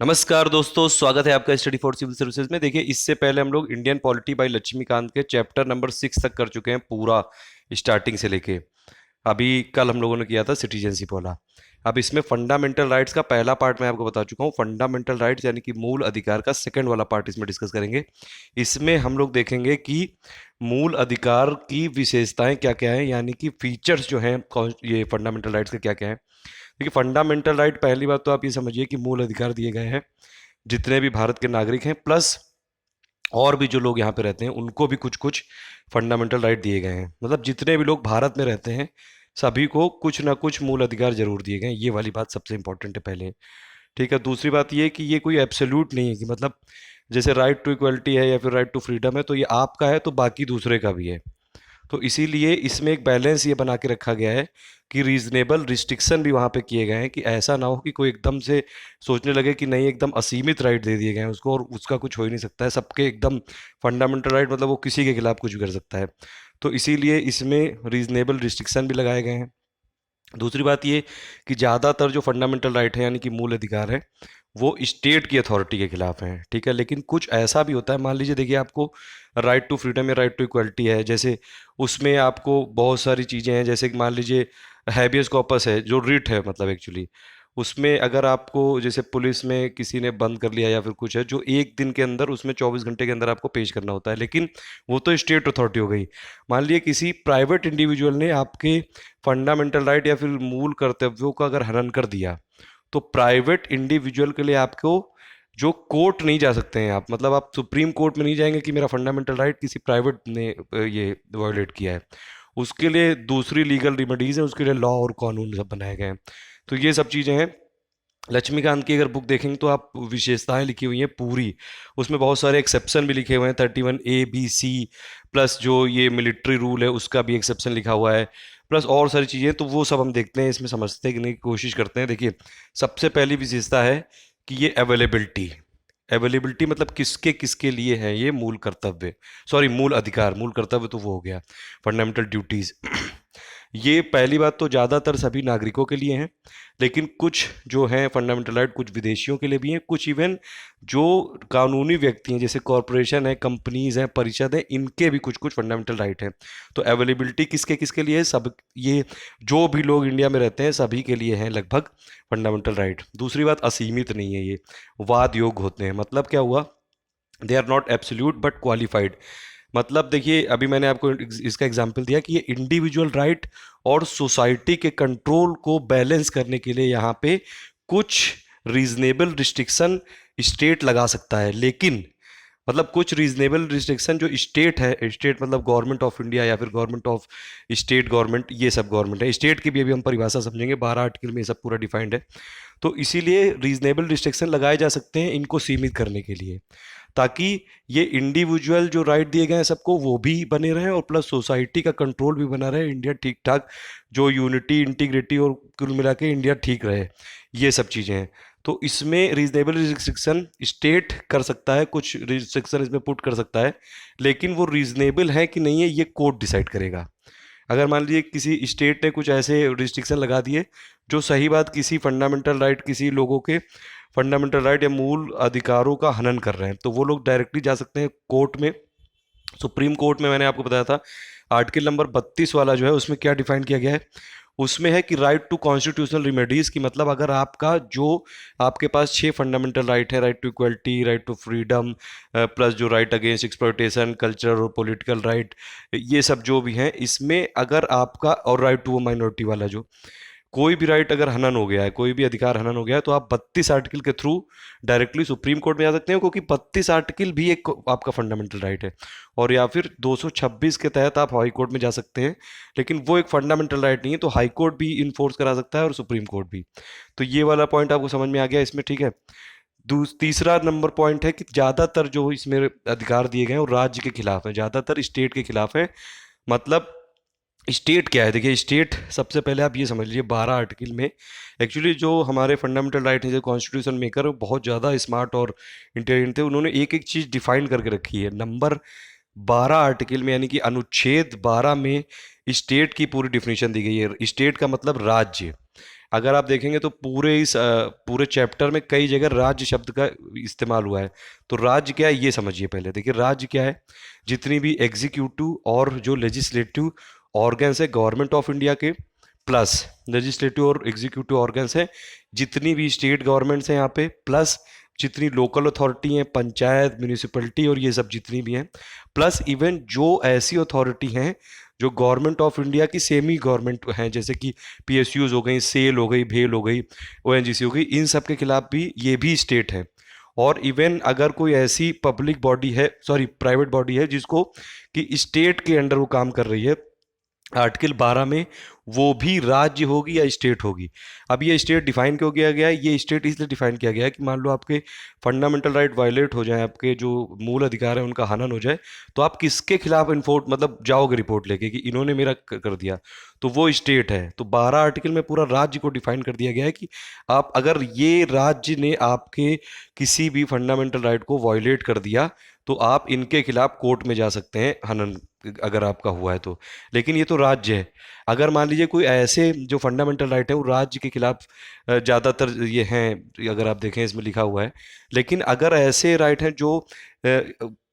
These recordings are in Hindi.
नमस्कार दोस्तों, स्वागत है आपका स्टडी फॉर सिविल सर्विसेज में। देखिए, इससे पहले हम लोग इंडियन पॉलिटी बाय लक्ष्मीकांत के चैप्टर नंबर 6 तक कर चुके हैं, पूरा स्टार्टिंग से लेके। अभी कल हम लोगों ने किया था सिटीजनशिप वाला। अब इसमें फंडामेंटल राइट्स का पहला पार्ट मैं आपको बता चुका हूँ। फंडामेंटल राइट्स यानी कि मूल अधिकार का सेकंड वाला पार्ट इसमें डिस्कस करेंगे। इसमें हम लोग देखेंगे कि मूल अधिकार की विशेषताएं क्या क्या है, यानी कि फीचर्स जो हैं ये फंडामेंटल राइट्स के क्या क्या है। देखिए, फंडामेंटल राइट, पहली बात तो आप ये समझिए कि मूल अधिकार दिए गए हैं जितने भी भारत के नागरिक हैं, प्लस और भी जो लोग यहाँ पे रहते हैं उनको भी कुछ कुछ फंडामेंटल राइट दिए गए हैं। मतलब जितने भी लोग भारत में रहते हैं सभी को कुछ ना कुछ मूल अधिकार जरूर दिए गए हैं। ये वाली बात सबसे इंपॉर्टेंट है पहले। ठीक है। दूसरी बात ये कि ये कोई एब्सोल्यूट नहीं है कि मतलब जैसे राइट टू इक्वलिटी है या फिर राइट टू फ्रीडम है तो ये आपका है तो बाकी दूसरे का भी है। तो इसीलिए इसमें एक बैलेंस ये बना के रखा गया है कि रीजनेबल रिस्ट्रिक्शन भी वहाँ पे किए गए हैं कि ऐसा ना हो कि कोई एकदम से सोचने लगे कि नहीं एकदम असीमित राइट दे दिए गए हैं उसको और उसका कुछ हो ही नहीं सकता है, सबके एकदम फंडामेंटल राइट, मतलब वो किसी के खिलाफ कुछ भी कर सकता है। तो इसीलिए इसमें रीजनेबल रिस्ट्रिक्शन भी लगाए गए हैं। दूसरी बात ये कि ज़्यादातर जो फंडामेंटल राइट है यानी कि मूल अधिकार है वो स्टेट की अथॉरिटी के खिलाफ हैं। ठीक है। लेकिन कुछ ऐसा भी होता है, मान लीजिए, देखिए, आपको राइट टू फ्रीडम या राइट टू इक्वलिटी है, जैसे उसमें आपको बहुत सारी चीज़ें हैं, जैसे कि मान लीजिए हैबियस कॉर्पस है जो रिट है, मतलब एक्चुअली उसमें अगर आपको जैसे पुलिस में किसी ने बंद कर लिया या फिर कुछ है जो एक दिन के अंदर उसमें 24 घंटे के अंदर आपको पेश करना होता है, लेकिन वो तो स्टेट अथॉरिटी हो गई। मान लीजिए किसी प्राइवेट इंडिविजुअल ने आपके फंडामेंटल राइट या फिर मूल कर्तव्यों का अगर हनन कर दिया तो प्राइवेट इंडिविजुअल के लिए आपको जो कोर्ट नहीं जा सकते हैं आप, मतलब आप सुप्रीम कोर्ट में नहीं जाएंगे कि मेरा फंडामेंटल राइट किसी प्राइवेट ने ये वायोलेट किया है। उसके लिए दूसरी लीगल रिमेडीज है, उसके लिए लॉ और कानून सब बनाए गए हैं। तो ये सब चीज़ें हैं। लक्ष्मीकांत की अगर बुक देखेंगे तो आप विशेषताएं लिखी हुई हैं पूरी, उसमें बहुत सारे एक्सेप्शन भी लिखे हुए हैं, 31A B C, प्लस जो ये मिलिट्री रूल है उसका भी एक्सेप्शन लिखा हुआ है, प्लस और सारी चीज़ें। तो वो सब हम देखते हैं, इसमें समझते की कोशिश करते हैं। देखिए, सबसे पहली विशेषता है कि ये अवेलेबिलिटी। अवेलेबिलिटी मतलब किसके किसके लिए है ये मूल कर्तव्य, सॉरी मूल अधिकार, मूल कर्तव्य तो वो हो गया फंडामेंटल ड्यूटीज। ये पहली बात तो ज़्यादातर सभी नागरिकों के लिए हैं, लेकिन कुछ जो हैं फंडामेंटल राइट कुछ विदेशियों के लिए भी हैं, कुछ इवन जो कानूनी व्यक्ति हैं जैसे कॉरपोरेशन है, कंपनीज हैं, परिषद है, इनके भी कुछ कुछ फंडामेंटल राइट हैं। तो अवेलेबिलिटी किसके किसके लिए है? सब ये जो भी लोग इंडिया में रहते हैं सभी के लिए हैं लगभग फंडामेंटल राइट। दूसरी बात, असीमित नहीं है, ये वाद योग्य होते हैं। मतलब क्या हुआ? They are not absolute but qualified. मतलब देखिए, अभी मैंने आपको इसका एग्जांपल दिया कि ये इंडिविजुअल राइट और सोसाइटी के कंट्रोल को बैलेंस करने के लिए यहाँ पे कुछ रीजनेबल रिस्ट्रिक्शन स्टेट लगा सकता है, लेकिन मतलब कुछ रीजनेबल रिस्ट्रिक्शन जो स्टेट है, स्टेट मतलब गवर्नमेंट ऑफ इंडिया या फिर गवर्नमेंट ऑफ स्टेट गवर्नमेंट, ये सब गवर्नमेंट है। स्टेट की भी अभी हम परिभाषा समझेंगे, 12 आर्टिकल में ये सब पूरा डिफाइंड है। तो इसीलिए रीजनेबल रिस्ट्रिक्शन लगाए जा सकते हैं इनको सीमित करने के लिए, ताकि ये इंडिविजुअल जो राइट दिए गए हैं सबको वो भी बने रहें और प्लस सोसाइटी का कंट्रोल भी बना रहे, इंडिया ठीक ठाक जो यूनिटी इंटीग्रिटी और कुल मिला के इंडिया ठीक रहे, ये सब चीज़ें हैं। तो इसमें रीजनेबल रिस्ट्रिक्शन स्टेट कर सकता है, कुछ रिस्ट्रिक्शन इसमें पुट कर सकता है, लेकिन वो रीजनेबल है कि नहीं है ये कोर्ट डिसाइड करेगा। अगर मान लीजिए किसी स्टेट ने कुछ ऐसे रिस्ट्रिक्शन लगा दिए जो सही बात किसी फंडामेंटल राइट, किसी लोगों के फंडामेंटल राइट या मूल अधिकारों का हनन कर रहे हैं, तो वो लोग डायरेक्टली जा सकते हैं कोर्ट में। सुप्रीम कोर्ट में मैंने आपको बताया था आर्टिकल नंबर 32 वाला जो है उसमें क्या डिफाइन किया गया है, उसमें है कि राइट टू कॉन्स्टिट्यूशनल रिमेडीज की मतलब अगर आपका जो आपके पास 6 फंडामेंटल राइट है, right to equality, right to freedom, plus जो राइट अगेंस्ट एक्सप्लॉयटेशन, कल्चरल और पॉलिटिकल राइट, ये सब जो भी हैं, इसमें अगर आपका, और राइट टू माइनॉरिटी वाला जो कोई भी राइट अगर हनन हो गया है, कोई भी अधिकार हनन हो गया है, तो आप 32 आर्टिकल के थ्रू डायरेक्टली सुप्रीम कोर्ट में जा सकते हैं, क्योंकि 32 आर्टिकल भी एक आपका फंडामेंटल राइट है। और या फिर 226 के तहत आप हाई कोर्ट में जा सकते हैं, लेकिन वो एक फंडामेंटल राइट नहीं है, तो हाई कोर्ट भी इन्फोर्स करा सकता है और सुप्रीम कोर्ट भी। तो ये वाला पॉइंट आपको समझ में आ गया इसमें, ठीक है। तीसरा नंबर पॉइंट है कि ज़्यादातर जो इसमें अधिकार दिए गए हैं वो राज्य के खिलाफ है, ज़्यादातर स्टेट के खिलाफ है। मतलब स्टेट क्या है? देखिए, स्टेट सबसे पहले आप ये समझ लीजिए 12 आर्टिकल में एक्चुअली जो हमारे फंडामेंटल राइट है, जो कॉन्स्टिट्यूशन मेकर बहुत ज़्यादा स्मार्ट और इंटेलिजेंट थे, उन्होंने एक एक चीज़ डिफाइन करके रखी है। नंबर 12 आर्टिकल में यानी कि अनुच्छेद 12 में स्टेट की पूरी डिफिनेशन दी गई है। स्टेट का मतलब राज्य, अगर आप देखेंगे तो पूरे चैप्टर में कई जगह राज्य शब्द का इस्तेमाल हुआ है। तो राज्य क्या है ये समझिए पहले। देखिए राज्य क्या है, जितनी भी एग्जीक्यूटिव और जो लेजिस्लेटिव ऑर्गन्स है गवर्नमेंट ऑफ इंडिया के, प्लस लेजिस्लेटिव और एग्जीक्यूटिव ऑर्गन्स हैं जितनी भी स्टेट गवर्नमेंट्स हैं यहाँ पे, प्लस जितनी लोकल अथॉरिटी हैं, पंचायत, म्यूनिसिपैलिटी और ये सब जितनी भी हैं, प्लस इवन जो ऐसी अथॉरिटी हैं जो गवर्नमेंट ऑफ इंडिया की सेमी गवर्नमेंट हैं, जैसे कि पीएसयूज हो गई, सेल हो गई, भेल हो गई, ओएनजीसी हो गई, इन सब के खिलाफ भी ये भी स्टेट है। और इवन अगर कोई ऐसी पब्लिक बॉडी है, सॉरी प्राइवेट बॉडी है, जिसको कि स्टेट के अंडर वो काम कर रही है, आर्टिकल 12 में, वो भी राज्य होगी या स्टेट होगी। अब ये स्टेट डिफाइन क्यों किया गया है? ये स्टेट इसलिए डिफाइन किया गया है कि मान लो आपके फंडामेंटल राइट वायलेट हो जाए, आपके जो मूल अधिकार है उनका हनन हो जाए, तो आप किसके खिलाफ इन्फोर्ट मतलब जाओगे रिपोर्ट लेके कि इन्होंने मेरा कर दिया, तो वो स्टेट है। तो 12 आर्टिकल में पूरा राज्य को डिफाइन कर दिया गया है कि आप अगर ये राज्य ने आपके किसी भी फंडामेंटल राइट को वायलेट कर दिया तो आप इनके खिलाफ कोर्ट में जा सकते हैं, हनन अगर आपका हुआ है तो। लेकिन ये तो राज्य है। अगर मान लीजिए कोई ऐसे जो फंडामेंटल राइट है वो राज्य के खिलाफ ज़्यादातर ये हैं, अगर आप देखें इसमें लिखा हुआ है। लेकिन अगर ऐसे राइट हैं जो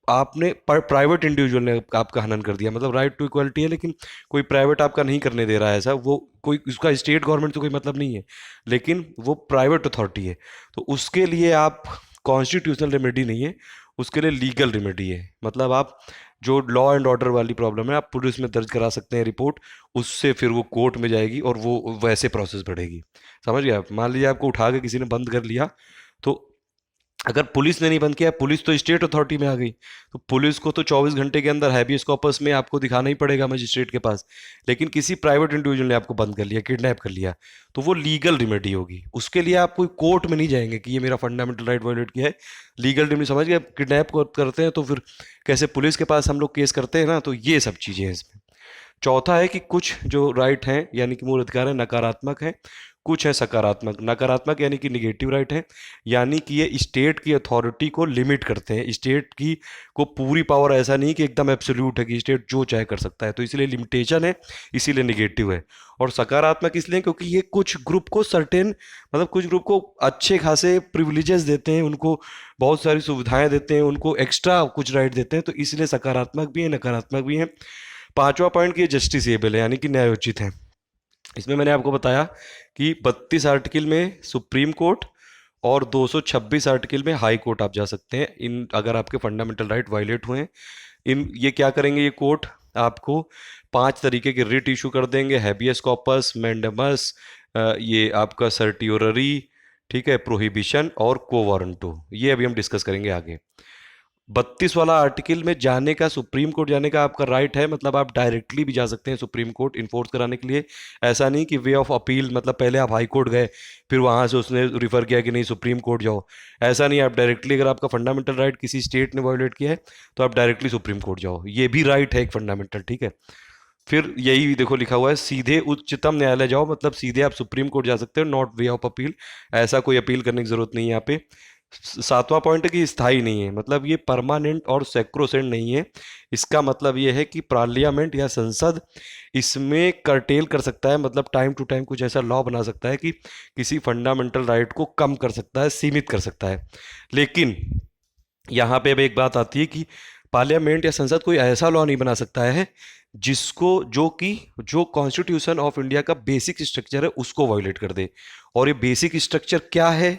आपने प्राइवेट इंडिविजुअल ने आपका हनन कर दिया, मतलब राइट टू इक्वलिटी है लेकिन कोई प्राइवेट आपका नहीं करने दे रहा है ऐसा, वो कोई उसका स्टेट गवर्नमेंट से कोई मतलब नहीं है, लेकिन वो प्राइवेट अथॉरिटी है, तो उसके लिए आप कॉन्स्टिट्यूशनल रेमेडी नहीं है, उसके लिए लीगल रेमेडी है। मतलब आप जो लॉ एंड ऑर्डर वाली प्रॉब्लम है आप पुलिस में दर्ज करा सकते हैं रिपोर्ट, उससे फिर वो कोर्ट में जाएगी और वो वैसे प्रोसेस बढ़ेगी। समझ गए आप? मान लीजिए आपको उठा के किसी ने बंद कर लिया, तो अगर पुलिस ने नहीं बंद किया, पुलिस तो स्टेट अथॉरिटी में आ गई, तो पुलिस को तो 24 घंटे के अंदर हैबियस कॉर्पस में आपको दिखाना ही पड़ेगा मजिस्ट्रेट के पास। लेकिन किसी प्राइवेट इंडिविजुअल ने आपको बंद कर लिया, किडनैप कर लिया, तो वो लीगल रिमेडी होगी। उसके लिए आप कोई कोर्ट में नहीं जाएंगे कि ये मेरा फंडामेंटल राइट वायलेट किया है, लीगल रेमेडी। समझ गए? किडनैप करते हैं तो फिर कैसे पुलिस के पास हम लोग केस करते हैं ना, तो ये सब चीज़ें हैं इसमें। चौथा है कि कुछ जो राइट हैं यानी कि मूल अधिकार है नकारात्मक है, कुछ है सकारात्मक। नकारात्मक यानी कि निगेटिव राइट है, यानी कि ये स्टेट की अथॉरिटी को लिमिट करते हैं। स्टेट की को पूरी पावर, ऐसा नहीं कि एकदम एब्सोल्यूट है कि स्टेट जो चाहे कर सकता है, तो इसलिए लिमिटेशन है, इसीलिए निगेटिव है। और सकारात्मक इसलिए क्योंकि ये कुछ ग्रुप को सर्टेन, मतलब कुछ ग्रुप को अच्छे खासे प्रिविलेजेस देते हैं, उनको बहुत सारी सुविधाएं देते हैं, उनको एक्स्ट्रा कुछ राइट देते हैं, तो इसलिए सकारात्मक भी है नकारात्मक भी है। पांचवा पॉइंट की जस्टिसेबल है यानी कि न्यायोचित है। इसमें मैंने आपको बताया कि 32 आर्टिकल में सुप्रीम कोर्ट और 226 आर्टिकल में हाई कोर्ट आप जा सकते हैं, इन अगर आपके फंडामेंटल राइट वायलेट हुए हैं। इन ये क्या करेंगे, ये कोर्ट आपको 5 तरीके के रिट इशू कर देंगे: हैबियस कॉर्पस, मैंडेमस, ये आपका सर्टियोररी, ठीक है, प्रोहिबिशन और को वारंटो। ये अभी हम डिस्कस करेंगे आगे। 32 वाला आर्टिकल में जाने का, सुप्रीम कोर्ट जाने का आपका राइट है, मतलब आप डायरेक्टली भी जा सकते हैं सुप्रीम कोर्ट इन्फोर्स कराने के लिए। ऐसा नहीं कि वे ऑफ अपील, मतलब पहले आप हाई कोर्ट गए फिर वहां से उसने रिफर किया कि नहीं सुप्रीम कोर्ट जाओ, ऐसा नहीं। आप डायरेक्टली, अगर आपका फंडामेंटल राइट किसी स्टेट ने वायोलेट किया है तो आप डायरेक्टली सुप्रीम कोर्ट जाओ, ये भी राइट है एक फंडामेंटल, ठीक है। फिर यही देखो लिखा हुआ है, सीधे उच्चतम न्यायालय जाओ, मतलब सीधे आप सुप्रीम कोर्ट जा सकते हो, नॉट वे ऑफ अपील। ऐसा कोई अपील करने की जरूरत नहीं है यहाँ पे। सातवां पॉइंट है कि स्थायी नहीं है, मतलब ये परमानेंट और सेक्रोसेंट नहीं है। इसका मतलब ये है कि पार्लियामेंट या संसद इसमें कर्टेल कर सकता है, मतलब टाइम टू टाइम कुछ ऐसा लॉ बना सकता है कि किसी फंडामेंटल राइट को कम कर सकता है, सीमित कर सकता है। लेकिन यहाँ पे अब एक बात आती है कि पार्लियामेंट या संसद कोई ऐसा लॉ नहीं बना सकता है जिसको, जो कॉन्स्टिट्यूशन ऑफ इंडिया का बेसिक स्ट्रक्चर है उसको वायोलेट कर दे। और ये बेसिक स्ट्रक्चर क्या है,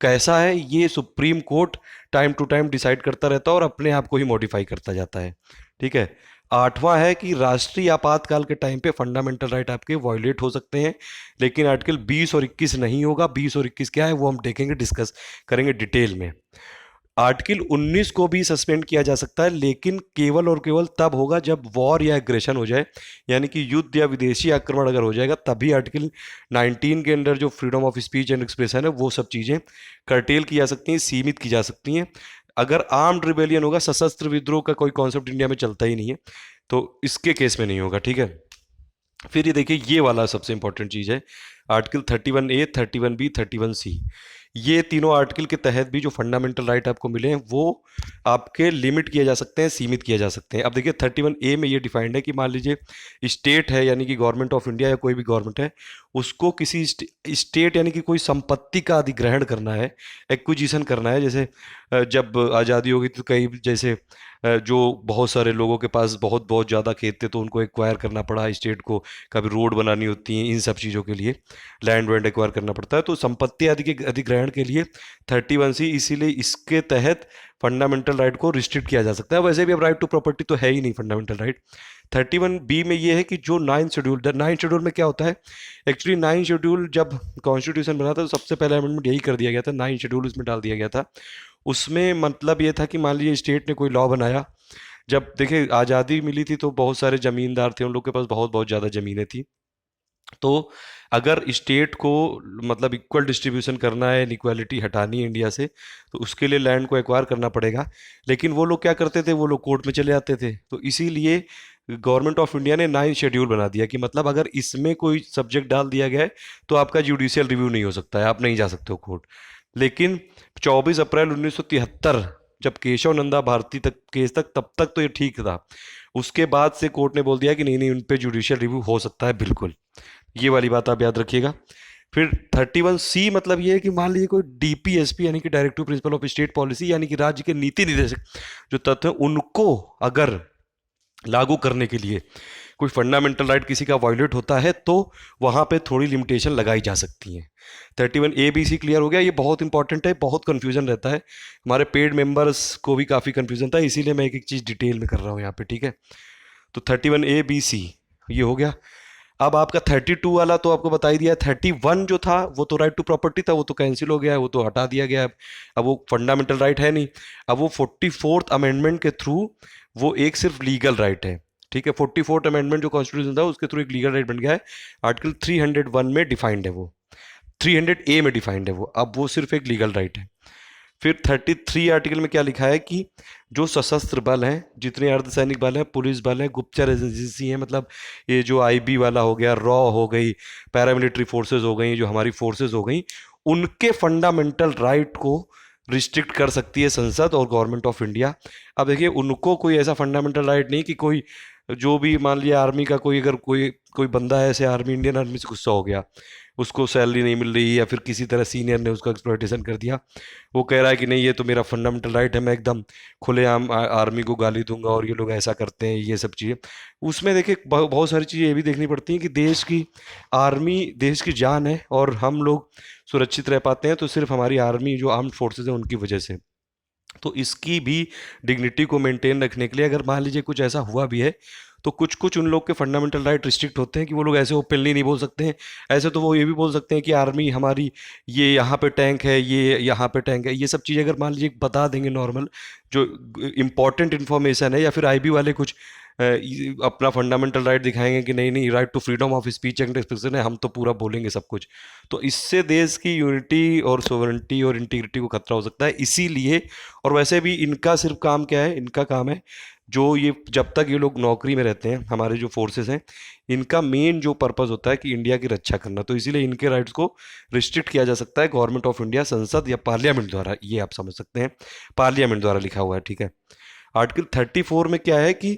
कैसा है, ये supreme court time to time decide करता रहता है और अपने आप को ही मॉडिफाई करता जाता है, ठीक है। आठवां है कि राष्ट्रीय आपातकाल के टाइम पे फंडामेंटल राइट आपके वायोलेट हो सकते हैं, लेकिन आर्टिकल 20 और 21 नहीं होगा। 20 और 21 क्या है वो हम देखेंगे, डिस्कस करेंगे डिटेल में। आर्टिकल 19 को भी सस्पेंड किया जा सकता है, लेकिन केवल और केवल तब होगा जब वॉर या एग्रेशन हो जाए, यानी कि युद्ध या विदेशी आक्रमण अगर हो जाएगा, तभी आर्टिकल 19 के अंदर जो freedom of speech and expression है वो सब चीज़ें कर्टेल की जा सकती हैं, सीमित की जा सकती हैं। अगर आर्म्ड रिबेलियन होगा, सशस्त्र विद्रोह का कोई कॉन्सेप्ट इंडिया में चलता ही नहीं है, तो इसके केस में नहीं होगा, ठीक है। फिर ये देखिए, ये वाला सबसे इंपॉर्टेंट चीज़ है, आर्टिकल 31A, 31B, 31C। ये तीनों आर्टिकल के तहत भी जो फंडामेंटल राइट आपको मिले हैं वो आपके लिमिट किए जा सकते हैं, सीमित किए जा सकते हैं। अब देखिए 31A में ये डिफाइंड है कि मान लीजिए स्टेट है, यानी कि गवर्नमेंट ऑफ इंडिया या कोई भी गवर्नमेंट है, उसको किसी स्टेट यानी कि कोई संपत्ति का अधिग्रहण करना है, एक्विजिशन करना है। जैसे जब आज़ादी होगी तो कई जैसे जो बहुत सारे लोगों के पास बहुत बहुत ज़्यादा खेत थे तो उनको एक्वायर करना पड़ा स्टेट को, कभी रोड बनानी होती है, इन सब चीज़ों के लिए लैंड वैंड एक्वायर करना पड़ता है। तो संपत्ति आदि के अधिग्रहण के लिए 31C, इसीलिए इसके तहत फंडामेंटल राइट को रिस्ट्रिक्ट किया जा सकता है। वैसे भी अब राइट टू प्रॉपर्टी तो है ही नहीं फंडामेंटल राइट। 31B में ये है कि जो 9 शेड्यूल में क्या होता है, एक्चुअली 9 शेड्यूल जब कॉन्स्टिट्यूशन बना था तो सबसे पहला अमेंडमेंट यही कर दिया गया था, 9 शेड्यूल उसमें डाल दिया गया था। उसमें मतलब ये था कि मान लीजिए स्टेट ने कोई लॉ बनाया, जब देखिए आज़ादी मिली थी तो बहुत सारे जमींदार थे, उन लोग के पास बहुत बहुत ज़्यादा ज़मीनें थी। तो अगर स्टेट को मतलब इक्वल डिस्ट्रीब्यूशन करना है, इनइक्वालिटी हटानी है इंडिया से, तो उसके लिए लैंड को एक्वायर करना पड़ेगा। लेकिन वो लोग क्या करते थे, वो लोग कोर्ट में चले जाते थे। तो इसीलिए गवर्नमेंट ऑफ इंडिया ने 9 शेड्यूल बना दिया कि मतलब अगर इसमें कोई सब्जेक्ट डाल दिया गया है तो आपका जुडिशियल रिव्यू नहीं हो सकता है, आप नहीं जा सकते हो कोर्ट। लेकिन 24 अप्रैल 1973 जब केशव नंदा भारती तक केस तक, तब तक तो ये ठीक था। उसके बाद से कोर्ट ने बोल दिया कि नहीं नहीं, उन पे जुडिशियल रिव्यू हो सकता है बिल्कुल। ये वाली बात आप याद रखिएगा। फिर 31C मतलब ये है कि मान लीजिए कोई DPSP यानी कि directive principle of state policy, यानी कि राज्य के नीति निर्देशक जो तत्व हैं, उनको अगर लागू करने के लिए कोई फंडामेंटल राइट किसी का वायलेट होता है तो वहां पे थोड़ी लिमिटेशन लगाई जा सकती है। 31A B C क्लियर हो गया। ये बहुत इंपॉर्टेंट है, बहुत कंफ्यूजन रहता है, हमारे पेड मेंबर्स को भी काफ़ी कंफ्यूजन था, इसीलिए मैं एक एक चीज़ डिटेल में कर रहा हूँ यहाँ पे, ठीक है। तो 31A B C ये हो गया। अब आपका 32 वाला तो आपको बता ही दिया। 31 जो था वो तो राइट टू प्रॉपर्टी था, वो तो कैंसिल हो गया है, वो तो हटा दिया गया है। अब वो फंडामेंटल राइट है नहीं। अब वो 44th अमेंडमेंट के थ्रू वो एक सिर्फ लीगल राइट है, ठीक है। 44th अमेंडमेंट जो कॉन्स्टिट्यूशन था उसके थ्रू एक लीगल राइट बन गया है। आर्टिकल 301 में डिफाइंड है वो, 300A में डिफाइंड है वो, अब वो सिर्फ एक लीगल राइट है। फिर 33 आर्टिकल में क्या लिखा है कि जो सशस्त्र बल हैं, जितने अर्धसैनिक बल हैं, पुलिस बल हैं, गुप्तचर एजेंसी हैं, मतलब ये जो IB वाला हो गया, रॉ हो गई, पैरामिलिट्री फोर्सेज हो गई, जो हमारी फोर्सेज हो गई, उनके फंडामेंटल राइट को रिस्ट्रिक्ट कर सकती है संसद और गवर्नमेंट ऑफ इंडिया। अब देखिए उनको कोई ऐसा फंडामेंटल राइट नहीं कि कोई जो भी मान लिया आर्मी का कोई अगर कोई कोई बंदा है ऐसे आर्मी, इंडियन आर्मी से गुस्सा हो गया, उसको सैलरी नहीं मिल रही या फिर किसी तरह सीनियर ने उसका एक्सप्लॉइटेशन कर दिया, वो कह रहा है कि नहीं ये तो मेरा फंडामेंटल राइट है, मैं एकदम खुलेआम आर्मी को गाली दूंगा और ये लोग ऐसा करते हैं, ये सब चीज़ें। उसमें देखिए बहुत सारी चीज़ें ये भी देखनी पड़ती हैं कि देश की आर्मी देश की जान है और हम लोग सुरक्षित रह पाते हैं तो सिर्फ हमारी आर्मी जो आर्म्ड फोर्सेज है उनकी वजह से। तो इसकी भी डिग्निटी को मेंटेन रखने के लिए अगर मान लीजिए कुछ ऐसा हुआ भी है तो कुछ कुछ उन लोग के फंडामेंटल राइट रिस्ट्रिक्ट होते हैं कि वो लोग ऐसे ओपनली नहीं बोल सकते हैं। ऐसे तो वो ये भी बोल सकते हैं कि आर्मी हमारी, ये यहाँ पे टैंक है, ये यहाँ पे टैंक है, ये सब चीज़ें अगर मान लीजिए बता देंगे नॉर्मल जो इंपॉर्टेंट इन्फॉर्मेशन है, या फिर IB वाले कुछ अपना फंडामेंटल राइट दिखाएंगे कि नहीं नहीं right to freedom of speech and expression है, हम तो पूरा बोलेंगे सब कुछ, तो इससे देश की यूनिटी और सोवरेनिटी और इंटीग्रिटी को खतरा हो सकता है। इसीलिए, और वैसे भी इनका सिर्फ काम क्या है, इनका काम है जो ये जब तक ये लोग नौकरी में रहते हैं, हमारे जो फोर्सेस हैं, इनका मेन जो पर्पस होता है कि इंडिया की रक्षा करना, तो इसीलिए इनके राइट्स को रिस्ट्रिक्ट किया जा सकता है गवर्नमेंट ऑफ इंडिया, संसद या पार्लियामेंट द्वारा, ये आप समझ सकते हैं, पार्लियामेंट द्वारा लिखा हुआ है, ठीक है। आर्टिकल 34 में क्या है कि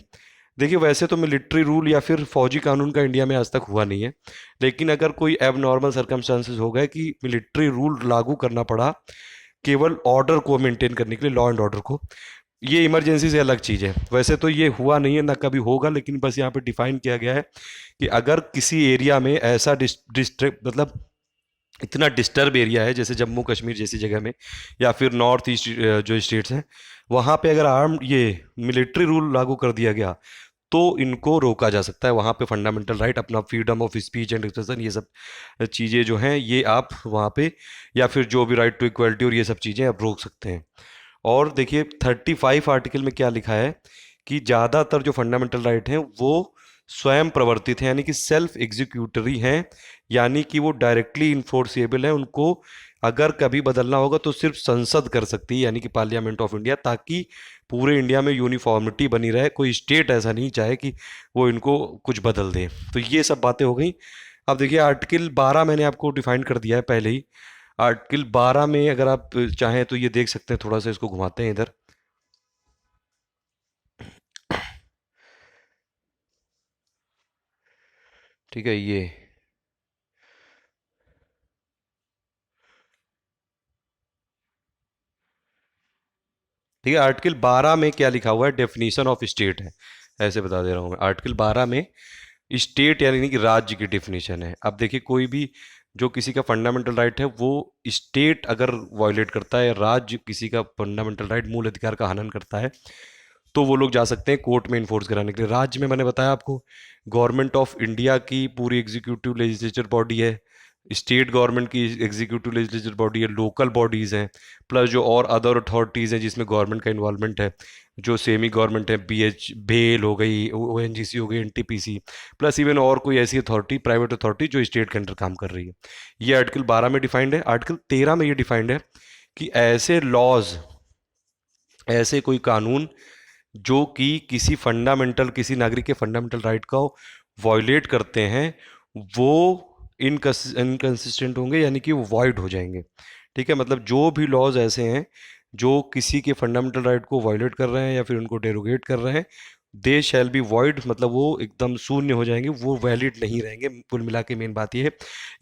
देखिए वैसे तो मिलिट्री रूल या फिर फौजी कानून का इंडिया में आज तक हुआ नहीं है, लेकिन अगर कोई एबनॉर्मल सर्कमस्टांसेस हो गए कि मिलिट्री रूल लागू करना पड़ा केवल ऑर्डर को मेंटेन करने के लिए, लॉ एंड ऑर्डर को, ये इमरजेंसी से अलग चीज़ है। वैसे तो ये हुआ नहीं है ना कभी होगा, लेकिन बस यहाँ पे डिफाइन किया गया है कि अगर किसी एरिया में ऐसा डिस्ट्रिक्ट मतलब इतना डिस्टर्ब एरिया है जैसे जम्मू कश्मीर जैसी जगह में, या फिर नॉर्थ ईस्ट जो स्टेट्स हैं, वहाँ पे अगर आर्म ये मिलिट्री रूल लागू कर दिया गया तो इनको रोका जा सकता है। वहाँ पे फंडामेंटल राइट, अपना freedom of speech and expression, ये सब चीज़ें जो हैं ये आप वहाँ पे, या फिर जो भी राइट टू इक्वलिटी और ये सब चीज़ें आप रोक सकते हैं। और देखिए 35 आर्टिकल में क्या लिखा है कि ज़्यादातर जो फंडामेंटल राइट हैं वो स्वयं प्रवर्तित हैं, यानी कि सेल्फ एग्जीक्यूटरी हैं, यानी कि वो डायरेक्टली इन्फोर्सेबल हैं। उनको अगर कभी बदलना होगा तो सिर्फ संसद कर सकती है, यानी कि पार्लियामेंट ऑफ इंडिया, ताकि पूरे इंडिया में यूनिफॉर्मिटी बनी रहे, कोई स्टेट ऐसा नहीं चाहे कि वो इनको कुछ बदल दे। तो ये सब बातें हो गई। अब देखिए आर्टिकल 12 मैंने आपको डिफाइन कर दिया है पहले ही। आर्टिकल 12 में अगर आप चाहें तो ये देख सकते हैं, थोड़ा सा इसको घुमाते हैं इधर। ठीक है, ये ठीक है, आर्टिकल 12 में क्या लिखा हुआ है, डेफिनेशन ऑफ स्टेट है, ऐसे बता दे रहा हूं मैं। आर्टिकल 12 में स्टेट यानी कि राज्य की डेफिनेशन है। अब देखिए, कोई भी जो किसी का फंडामेंटल राइट है, वो स्टेट अगर वायलेट करता है, राज्य किसी का फंडामेंटल राइट, मूल अधिकार का हनन करता है, तो वो लोग जा सकते हैं कोर्ट में इन्फोर्स कराने के लिए। राज्य में मैंने बताया आपको, गवर्नमेंट ऑफ इंडिया की पूरी एग्जीक्यूटिव लेजिस्लेचर बॉडी है, स्टेट गवर्नमेंट की एग्जीक्यूटिव लेजिस्लेचर बॉडी है, लोकल बॉडीज़ हैं, प्लस जो और अदर अथॉरिटीज़ हैं जिसमें गवर्नमेंट का इन्वॉल्वमेंट है, जो सेमी गवर्नमेंट है, बेल हो गई, ओएनजीसी हो गई, एनटीपीसी, प्लस इवन और कोई ऐसी अथॉरिटी, प्राइवेट अथॉरिटी जो स्टेट के अंडर काम कर रही है। ये आर्टिकल 12 में डिफाइंड है। आर्टिकल 13 में ये डिफाइंड है कि ऐसे लॉज, ऐसे कोई कानून जो कि किसी नागरिक के फंडामेंटल राइट का वॉयलेट करते हैं, वो इनकंसिस्टेंट होंगे, यानी कि वो वॉइड हो जाएंगे। ठीक है, मतलब जो भी लॉज ऐसे हैं जो किसी के फंडामेंटल राइट को वॉयलेट कर रहे हैं या फिर उनको डेरोगेट कर रहे हैं, दे शैल बी वॉइड, मतलब वो एकदम शून्य हो जाएंगे, वो वैलिड नहीं रहेंगे। कुल मिला के मेन बात ये है,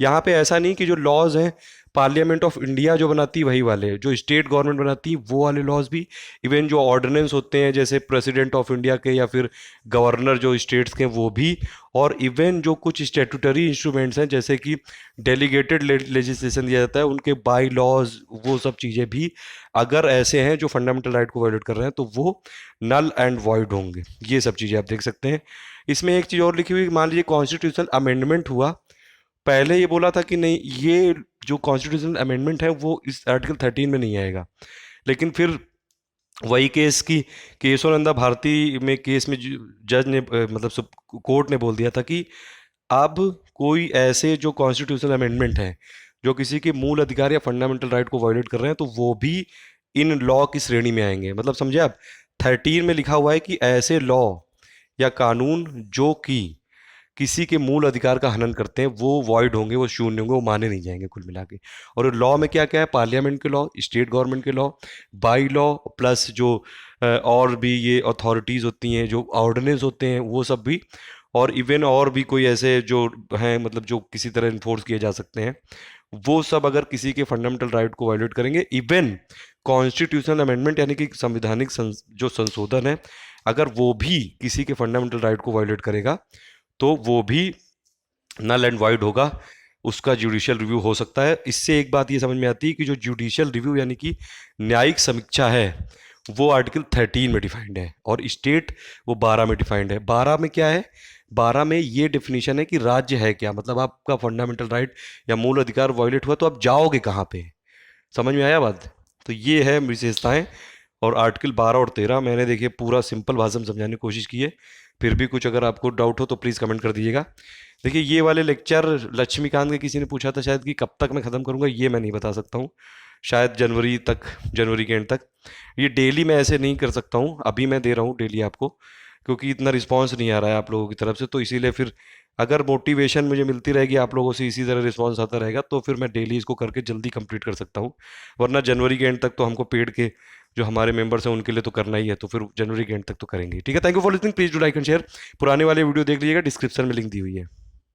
यहाँ पे ऐसा नहीं कि जो लॉज हैं पार्लियामेंट ऑफ इंडिया जो बनाती है वही वाले, जो स्टेट गवर्नमेंट बनाती है वो वाले लॉज भी, इवन जो ऑर्डिनेंस होते हैं जैसे प्रेसिडेंट ऑफ इंडिया के या फिर गवर्नर जो स्टेट्स के वो भी, और इवन जो कुछ स्टेटूटरी इंस्ट्रूमेंट्स हैं जैसे कि डेलीगेटेड लेजिस्लेशन दिया जाता है, उनके बाई लॉज, वो सब चीज़ें भी अगर ऐसे हैं जो फंडामेंटल राइट को वायलेट कर रहे हैं, तो वो नल एंड वॉइड होंगे। ये सब चीज़ें आप देख सकते हैं। इसमें एक चीज़ और लिखी हुई, मान लीजिए कॉन्स्टिट्यूशनल अमेंडमेंट हुआ, पहले ये बोला था कि नहीं, ये जो कॉन्स्टिट्यूशनल अमेंडमेंट है वो इस आर्टिकल 13 में नहीं आएगा, लेकिन फिर वही केस की केशवानंदा भारती में केस में जज ने मतलब कोर्ट ने बोल दिया था कि अब कोई ऐसे जो कॉन्स्टिट्यूशनल अमेंडमेंट है जो किसी के मूल अधिकार या फंडामेंटल राइट को वायलेट कर रहे हैं, तो वो भी इन लॉ की श्रेणी में आएंगे। मतलब समझे आप, 13 में लिखा हुआ है कि ऐसे लॉ या कानून जो कि किसी के मूल अधिकार का हनन करते हैं, वो वॉइड होंगे, वो शून्य होंगे, वो माने नहीं जाएंगे कुल मिला के। और लॉ में क्या क्या है, पार्लियामेंट के लॉ, स्टेट गवर्नमेंट के लॉ, बाई लॉ, प्लस जो और भी ये अथॉरिटीज़ होती हैं, जो ऑर्डिनेंस होते हैं वो सब भी, और इवन और भी कोई ऐसे जो हैं, मतलब जो किसी तरह इन्फोर्स किए जा सकते हैं, वो सब अगर किसी के फंडामेंटल राइट को वायलेट करेंगे, इवन कॉन्स्टिट्यूशनल अमेंडमेंट यानी कि संवैधानिक जो संशोधन है, अगर वो भी किसी के फंडामेंटल राइट को वायलेट करेगा, तो वो भी नल एंड वाइड होगा, उसका जुडिशियल रिव्यू हो सकता है। इससे एक बात ये समझ में आती है कि जो जुडिशियल रिव्यू यानी कि न्यायिक समीक्षा है, वो आर्टिकल 13 में डिफाइंड है, और स्टेट वो 12 में डिफाइंड है। 12 में क्या है, 12 में ये डेफिनेशन है कि राज्य है क्या, मतलब आपका फंडामेंटल राइट या मूल अधिकार वायलेट हुआ तो आप जाओगे कहाँ पे। समझ में आया बात? तो ये है विशेषताएं। और आर्टिकल 12 और 13 मैंने देखिए पूरा सिंपल भाषा में समझाने की कोशिश की है। फिर भी कुछ अगर आपको डाउट हो तो प्लीज़ कमेंट कर दीजिएगा। देखिए, ये वाले लेक्चर लक्ष्मीकांत के किसी ने पूछा था शायद कि कब तक मैं ख़त्म करूँगा, ये मैं नहीं बता सकता हूँ। शायद जनवरी तक, जनवरी के एंड तक। ये डेली मैं ऐसे नहीं कर सकता हूँ, अभी मैं दे रहा हूँ डेली आपको, क्योंकि इतना रिस्पांस नहीं आ रहा है आप लोगों की तरफ से, तो इसीलिए फिर अगर मोटिवेशन मुझे मिलती रहेगी आप लोगों से, इसी तरह रिस्पांस आता रहेगा, तो फिर मैं डेली इसको करके जल्दी कंप्लीट कर सकता हूँ। वरना जनवरी के एंड तक तो हमको पेड के जो हमारे मेंबर्स हैं उनके लिए तो करना ही है, तो फिर जनवरी के एंड तक तो करेंगे। ठीक है, thank you for listening, please do like and share. पुराने वाले वीडियो देख लीजिएगा, डिस्क्रिप्शन में लिंक दी हुई है।